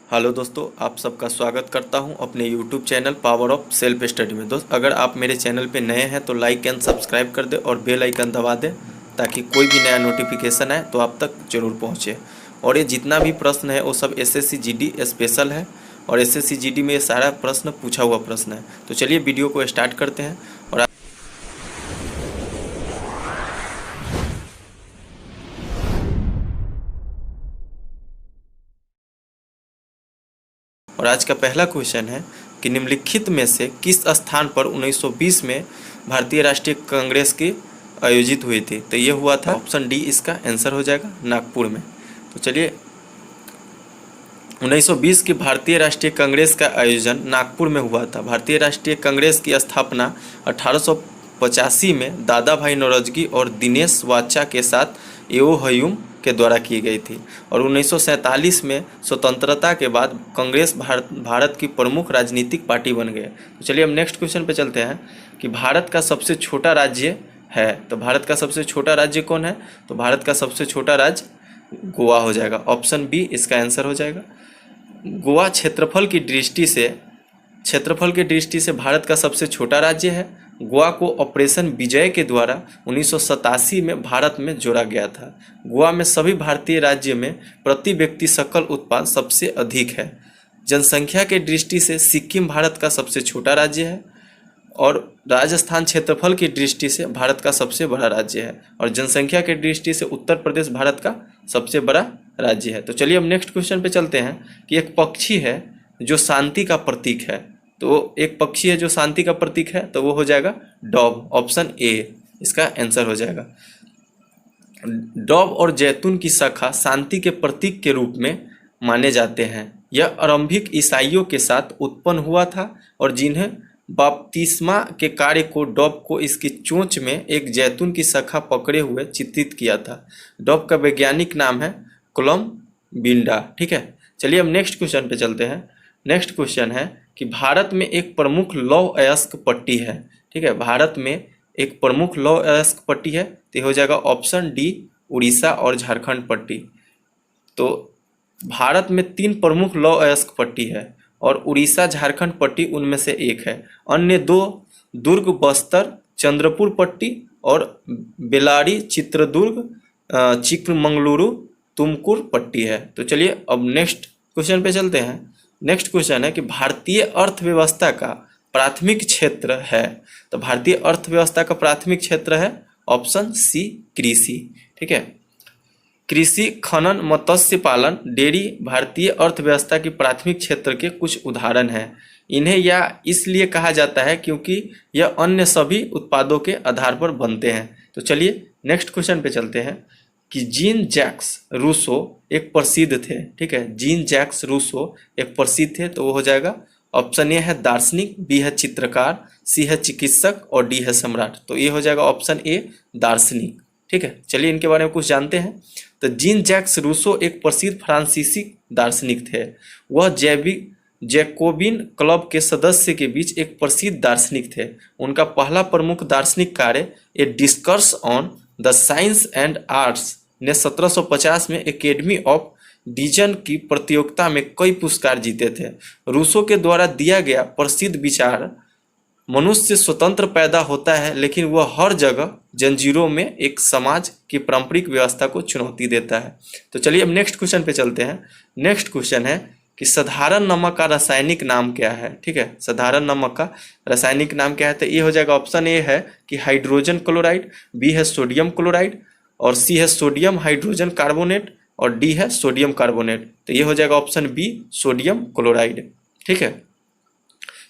Hello दोस्तों, आप सबका स्वागत करता हूं अपने YouTube channel power of self study में। दोस्त, अगर आप मेरे चैनल पे नए हैं तो लाइक एंड सब्सक्राइब कर दें और बेल आइकन दबा दें ताकि कोई भी नया नोटिफिकेशन आए तो आप तक ज़रूर पहुंचे। और ये जितना भी प्रश्न है वो सब एसएससी जीडी स्पेशल है और एसएससी जीडी में ये सारा प्रश्न पूछा हुआ प्रश्न है। तो चलिए वीडियो को स्टार्ट करते हैं। और आज का पहला क्वेश्चन है कि निम्नलिखित में से किस स्थान पर 1920 में भारतीय राष्ट्रीय कांग्रेस की आयोजित हुई थी। तो ये हुआ था ऑप्शन डी इसका आंसर हो जाएगा, नागपुर में। तो चलिए 1920 की भारतीय राष्ट्रीय कांग्रेस का आयोजन नागपुर में हुआ था। भारतीय राष्ट्रीय कांग्रेस की स्थापना 1885 में दादा भाई नौरोजी और दिनेश वाचा के साथ एओ हयूम के द्वारा की गई थी और 1947 में स्वतंत्रता के बाद कांग्रेस भारत की प्रमुख राजनीतिक पार्टी बन गए। तो चलिए हम नेक्स्ट क्वेश्चन पे चलते हैं कि भारत का सबसे छोटा राज्य है। तो भारत का सबसे छोटा राज्य कौन है? तो भारत का सबसे छोटा राज्य गोवा हो जाएगा। ऑप्शन बी इसका आंसर हो जाएगा। गोवा क्षेत्रफल की दृष्टि से भारत का सबसे छोटा राज्य है। गोवा को ऑपरेशन विजय के द्वारा 1987 में भारत में जोड़ा गया था। गोवा में सभी भारतीय राज्यों में प्रति व्यक्ति सकल उत्पाद सबसे अधिक है। जनसंख्या के दृष्टि से सिक्किम भारत का सबसे छोटा राज्य है और राजस्थान क्षेत्रफल की दृष्टि से भारत का सबसे बड़ा राज्य है और जनसंख्या के दृष्टि से उत्तर प्रदेश भारत का सबसे बड़ा राज्य है। तो चलिए हम नेक्स्ट क्वेश्चन पे चलते हैं कि एक पक्षी है जो शांति का प्रतीक है। तो एक पक्षी है जो शांति का प्रतीक है, तो वो हो जाएगा डॉव। ऑप्शन ए इसका आंसर हो जाएगा। डॉव और जैतून की शाखा शांति के प्रतीक के रूप में माने जाते हैं। यह आरंभिक ईसाइयों के साथ उत्पन्न हुआ था और जिन्हें बपतिस्मा के कार्य को डॉव को इसकी चोंच में एक जैतून की शाखा पकड़े हुए चित्रित किया था। डॉव का वैज्ञानिक नाम है कोलम्बिडा। ठीक है, चलिए हम नेक्स्ट क्वेश्चन पे चलते हैं। नेक्स्ट क्वेश्चन है कि भारत में एक प्रमुख लौह अयस्क पट्टी है। ठीक है, भारत में एक प्रमुख लौह अयस्क पट्टी है, तो हो जाएगा ऑप्शन डी उड़ीसा और झारखंड पट्टी। तो भारत में 3 प्रमुख लौह अयस्क पट्टी है और उड़ीसा झारखंड पट्टी उनमें से एक है। अन्य 2 दुर्ग बस्तर चंद्रपुर पट्टी और बेलारी चित्रदुर्ग चिकमंगलुरु तुमकुर पट्टी है। तो चलिए अब नेक्स्ट क्वेश्चन पे चलते हैं। नेक्स्ट क्वेश्चन है कि भारतीय अर्थव्यवस्था का प्राथमिक क्षेत्र है। तो भारतीय अर्थव्यवस्था का प्राथमिक क्षेत्र है ऑप्शन सी कृषि। ठीक है, कृषि, खनन, मत्स्य पालन, डेयरी भारतीय अर्थव्यवस्था की प्राथमिक क्षेत्र के कुछ उदाहरण हैं। इन्हें या इसलिए कहा जाता है क्योंकि यह अन्य सभी उत्पादों के आधार पर बनते हैं। तो चलिए नेक्स्ट क्वेश्चन पे चलते हैं कि जीन जैक्स रूसो एक प्रसिद्ध थे। ठीक है, जीन जैक्स रूसो एक प्रसिद्ध थे, तो वो हो जाएगा ऑप्शन ए है दार्शनिक, बी है चित्रकार, सी है चिकित्सक और डी है सम्राट। तो ये हो जाएगा ऑप्शन ए दार्शनिक। ठीक है, चलिए इनके बारे में कुछ जानते हैं। तो जीन जैक्स रूसो एक प्रसिद्ध फ्रांसीसी दार्शनिक थे। वह जैकोबिन क्लब के सदस्य के बीच एक प्रसिद्ध दार्शनिक थे। उनका पहला प्रमुख दार्शनिक कार्य a discourse on the science and arts ने 1750 में एकेडमी ऑफ डिजन की प्रतियोगिता में कई पुरस्कार जीते थे। रूसो के द्वारा दिया गया प्रसिद्ध विचार मनुष्य स्वतंत्र पैदा होता है लेकिन वह हर जगह जंजीरों में एक समाज की पारंपरिक व्यवस्था को चुनौती देता है। तो चलिए अब नेक्स्ट क्वेश्चन पे चलते हैं। नेक्स्ट क्वेश्चन है कि साधारण नमक का रासायनिक नाम क्या है। ठीक है, साधारण नमक का रासायनिक नाम क्या है? तो ये हो जाएगा ऑप्शन ए है कि हाइड्रोजन क्लोराइड, बी है सोडियम क्लोराइड और सी है सोडियम हाइड्रोजन कार्बोनेट और डी है सोडियम कार्बोनेट। तो ये हो जाएगा ऑप्शन बी सोडियम क्लोराइड। ठीक है,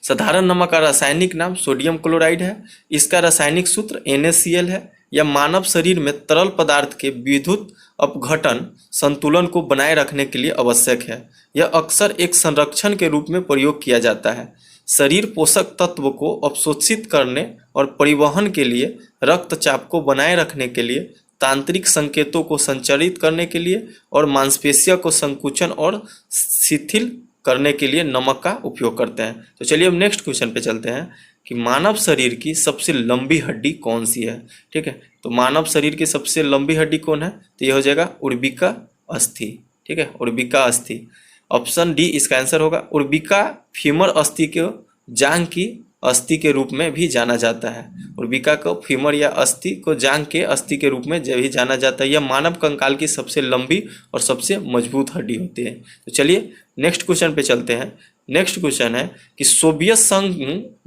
साधारण नमक का रासायनिक नाम सोडियम क्लोराइड है। इसका रासायनिक सूत्र NaCl है। यह मानव शरीर में तरल पदार्थ के विद्युत अपघटन संतुलन को बनाए रखने के लिए आवश्यक है। यह अक्सर एक संरक्षण के रूप में प्रयोग किया जाता है। शरीर पोषक तत्व को अवशोषित करने और परिवहन के लिए, रक्तचाप को बनाए रखने के लिए, तांत्रिक संकेतों को संचारित करने के लिए और मांसपेशियों को संकुचन और शिथिल करने के लिए नमक का उपयोग करते हैं। तो चलिए हम नेक्स्ट क्वेश्चन पे चलते हैं कि मानव शरीर की सबसे लंबी हड्डी कौन सी है। ठीक है, तो मानव शरीर की सबसे लंबी हड्डी कौन है? तो ये हो जाएगा उर्बिका अस्थि। ठीक है, उर्बिका अस्थि। ऑप्शन डी इसका आंसर होगा। उर्बिका फीमर अस्थि को जांघ की अस्थि के रूप में भी जाना जाता है। उर्बिका को फीमर या अस्थि को जांघ के अस्थि के रूप में भी जाना जाता है। यह मानव कंकाल की सबसे लंबी और सबसे मजबूत हड्डी होती है। तो चलिए नेक्स्ट क्वेश्चन पे चलते हैं। नेक्स्ट क्वेश्चन है कि सोवियत संघ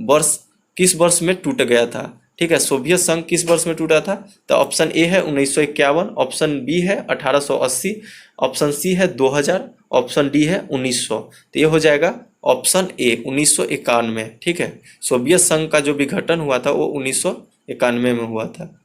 वर्ष किस वर्ष में टूट गया था। ठीक है, सोवियत संघ किस वर्ष में टूटा था? तो ऑप्शन ए है 1951, ऑप्शन बी है 1880, ऑप्शन सी है 2000, ऑप्शन डी है 1900। तो ये हो जाएगा ऑप्शन ए 1991। ठीक है, सोवियत संघ का जो विघटन हुआ था वो 1991 में हुआ था।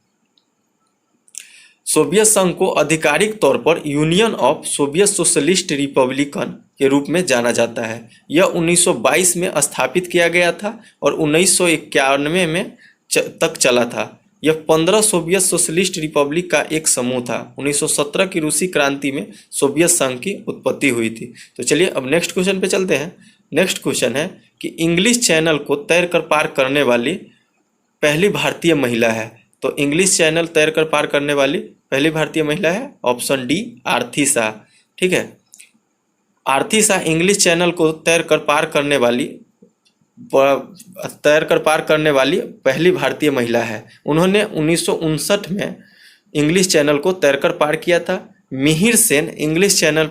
सोवियत संघ को आधिकारिक तौर पर union of Soviet socialist Republican के रूप में जाना जाता है। यह 1922 में स्थापित किया गया था और 1991 में तक चला था। यह 15 सोवियत सोशलिस्ट रिपब्लिक का एक समूह था। 1917 की रूसी क्रांति में सोवियत संघ की उत्पत्ति हुई थी। तो चलिए अब नेक्स्ट क्वेश्चन पे चलते हैं। नेक्स्ट क्वेश्चन है कि इंग्लिश चैनल को तैरकर पार करने वाली पहली भारतीय महिला है। तो इंग्लिश चैनल तैरकर पार करने वाली पहली भारतीय महिला है ऑप्शन डी आरती शाह। ठीक है, आरती शाह इंग्लिश चैनल को तैरकर पार करने वाली पहली भारतीय महिला है। उन्होंने 1959 में इंग्लिश चैनल को तैरकर पार किया था। मिहिर सेन इंग्लिश चैनल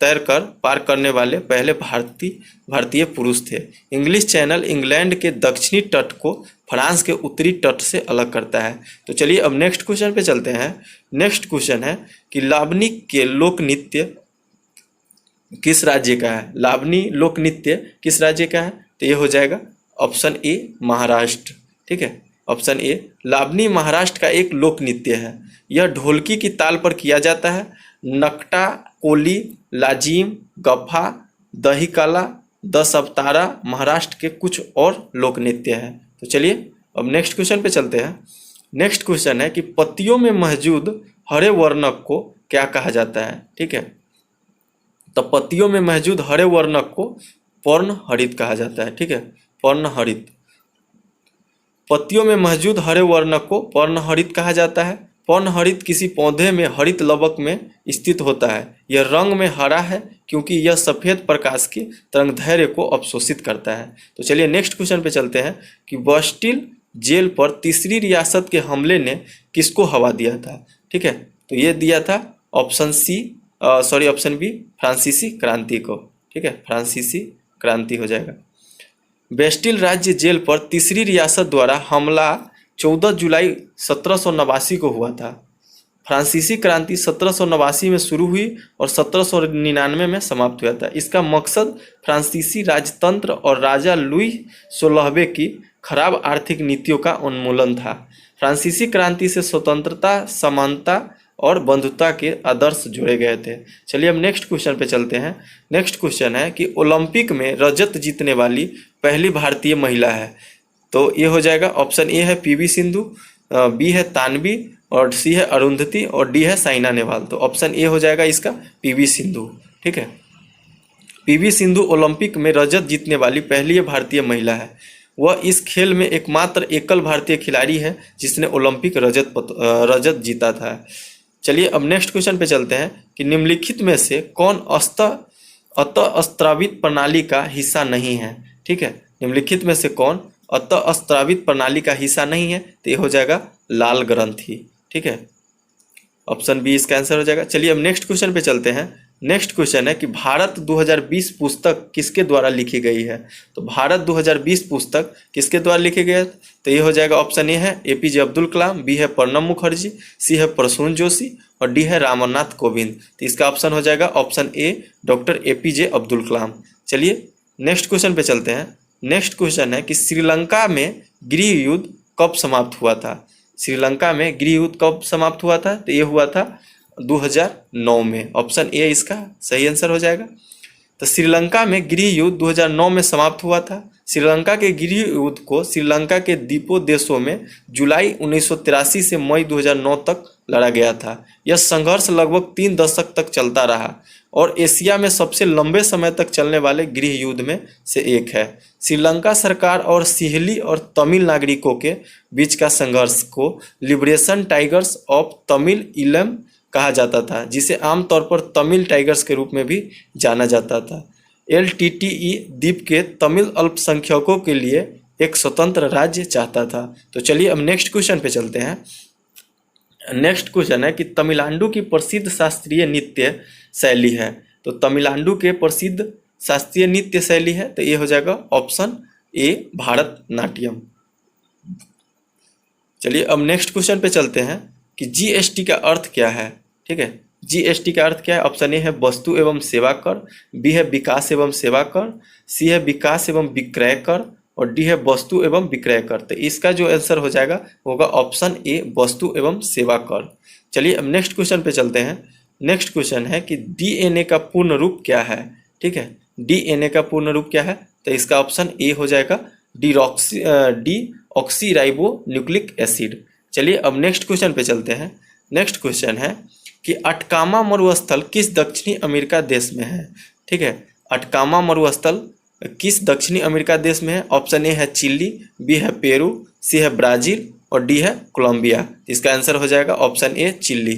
तैरकर पार करने वाले पहले भारतीय पुरुष थे। इंग्लिश चैनल इंग्लैंड के दक्षिणी तट को फ्रांस के उत्तरी तट से अलग करता है। तो चलिए अब नेक्स्ट क्वेश्चन पे चलते हैं। नेक्स्ट क्वेश्चन है कि लावनी के लोक नृत्य किस राज्य का है? लावनी लोक नृत्य किस राज्य का है? तो ये हो जाएगा ऑप्शन ए महाराष्ट्र। ठीक है, ऑप्शन ए लावनी महाराष्ट्र का एक लोक नृत्य है। यह ढोलकी की ताल पर किया जाता है। नकटा, कोली, लाजिम, गफा, दहीकाला, दस अवतारा महाराष्ट्र के कुछ और लोक नृत्य हैं। तो चलिए अब नेक्स्ट क्वेश्चन पे चलते हैं। नेक्स्ट क्वेश्चन है कि पत्तियों में मौजूद हरे वर्णक को क्या कहा जाता है? ठीक है, तो पत्तियों में मौजूद हरे वर्णक को पर्णहरित कहा जाता है। ठीक है, पर्णहरित। पत्तियों में मौजूद हरे वर्णक को पर्णहरित कहा जाता है। पर्णहरित किसी पौधे में हरित लवक में स्थित होता है। यह रंग में हरा है क्योंकि यह सफ़ेद प्रकाश की तरंगदैर्घ्य को अवशोषित करता है। तो चलिए नेक्स्ट क्वेश्चन पे चलते हैं कि बास्टिल जेल पर तीसरी रियासत के हमले ने किसको हवा दिया था? ठीक है, तो ये दिया था ऑप्शन बी फ्रांसीसी क्रांति को। ठीक है, फ्रांसीसी क्रांति हो जाएगा। बेस्टिल राज्य जेल पर तीसरी रियासत द्वारा हमला 14 जुलाई 1789 को हुआ था। फ्रांसीसी क्रांति 1789 में शुरू हुई और 1799 में समाप्त हुआ था। इसका मकसद फ्रांसीसी राजतंत्र और राजा लुई 16वें की खराब आर्थिक नीतियों का उन्मूलन था। फ्रांसीसी क्रांति से स्वतंत्रता, समानता और बंधुता के आदर्श जोड़े गए थे। चलिए अब नेक्स्ट क्वेश्चन पे चलते हैं। नेक्स्ट क्वेश्चन है कि ओलंपिक में रजत जीतने वाली पहली भारतीय महिला है। तो ये हो जाएगा ऑप्शन ए है पीवी सिंधु, बी है तानवी और सी है अरुंधति और डी है साइना नेहवाल। तो ऑप्शन ए हो जाएगा इसका पीवी सिंधु। ठीक है, पीवी सिंधु ओलंपिक में रजत जीतने वाली पहली भारतीय महिला है। वह इस खेल में एकमात्र एकल भारतीय खिलाड़ी है जिसने ओलंपिक रजत जीता था। चलिए अब नेक्स्ट क्वेश्चन पे चलते हैं कि निम्नलिखित में से कौन अतःस्रावित प्रणाली का हिस्सा नहीं है? ठीक है, निम्नलिखित में से कौन अतःस्रावित प्रणाली का हिस्सा नहीं है? तो ये हो जाएगा लाल ग्रंथि। ठीक है, ऑप्शन बी इसका आंसर हो जाएगा। चलिए अब नेक्स्ट क्वेश्चन पे चलते हैं। नेक्स्ट क्वेश्चन है कि भारत 2020 पुस्तक किसके द्वारा लिखी गई है? तो भारत 2020 पुस्तक किसके द्वारा लिखी गई है? तो ये हो जाएगा ऑप्शन ए है एपीजे अब्दुल कलाम, बी है प्रणब मुखर्जी, सी है प्रसून जोशी और डी है रामनाथ कोविंद। तो इसका ऑप्शन हो जाएगा option A doctor APJ Abdul Kalam. चलिए नेक्स्ट क्वेश्चन पे चलते हैं। नेक्स्ट क्वेश्चन है कि श्रीलंका में गृह युद्ध कब समाप्त हुआ था? श्रीलंका में गृह युद्ध कब समाप्त हुआ था? तो ये हुआ था 2009 में। ऑप्शन ए इसका सही आंसर हो जाएगा। तो श्रीलंका में गृह युद्ध 2009 में समाप्त हुआ था। श्रीलंका के गृह युद्ध को श्रीलंका के द्वीपों देशों में जुलाई 1983 से मई 2009 तक लड़ा गया था। यह संघर्ष लगभग 3 दशक तक चलता रहा और एशिया में सबसे लंबे समय तक चलने वाले गृह युद्ध में से एक है। श्रीलंका सरकार और सिहली और तमिल नागरिकों के बीच का संघर्ष को लिबरेशन टाइगर्स ऑफ तमिल इलम कहा जाता था, जिसे आमतौर पर तमिल टाइगर्स के रूप में भी जाना जाता था। LTTE द्वीप के तमिल अल्पसंख्यकों के लिए एक स्वतंत्र राज्य चाहता था। तो चलिए अब नेक्स्ट क्वेश्चन पे चलते हैं। नेक्स्ट क्वेश्चन है कि तमिलनाडु की प्रसिद्ध शास्त्रीय नृत्य शैली है। तो तमिलनाडु के प्रसिद्ध शास्त्रीय नृत्य शैली है, तो ये हो जाएगा ऑप्शन ए भारतनाट्यम। चलिए अब नेक्स्ट क्वेश्चन पे चलते हैं कि GST का अर्थ क्या है। ठीक है, GST का अर्थ क्या है? ऑप्शन ए है वस्तु एवं सेवा कर, बी है विकास एवं सेवा कर, सी है विकास एवं विक्रय कर, और डी है वस्तु एवं विक्रय कर। तो इसका जो आंसर हो जाएगा होगा ऑप्शन ए वस्तु एवं सेवा कर। चलिए अब नेक्स्ट क्वेश्चन पे चलते हैं। नेक्स्ट क्वेश्चन है कि DNA का पूर्ण रूप क्या है। ठीक है, DNA का पूर्ण रूप क्या है? तो इसका ऑप्शन ए हो जाएगा डीऑक्सीराइबो न्यूक्लिक एसिड। चलिए अब नेक्स्ट क्वेश्चन पे चलते हैं। नेक्स्ट क्वेश्चन है कि अटकामा मरुस्थल किस दक्षिणी अमेरिका देश में है। ठीक है, अटकामा मरुस्थल किस दक्षिणी अमेरिका देश में है? ऑप्शन ए है चिली, बी है पेरू, सी है ब्राजील, और डी है कोलंबिया। इसका आंसर हो जाएगा ऑप्शन ए चिली।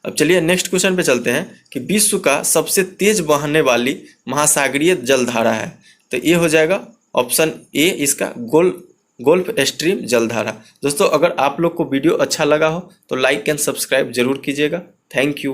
अब चलिए नेक्स्ट क्वेश्चन पे चलते हैं कि विश्व का सबसे तेज बहने वाली महासागरीय जलधारा है। तो ये हो जाएगा ऑप्शन ए इसका गोल्फ स्ट्रीम जलधारा। दोस्तों अगर आप लोग को वीडियो अच्छा लगा हो तो लाइक एंड सब्सक्राइब जरूर कीजिएगा। Thank you.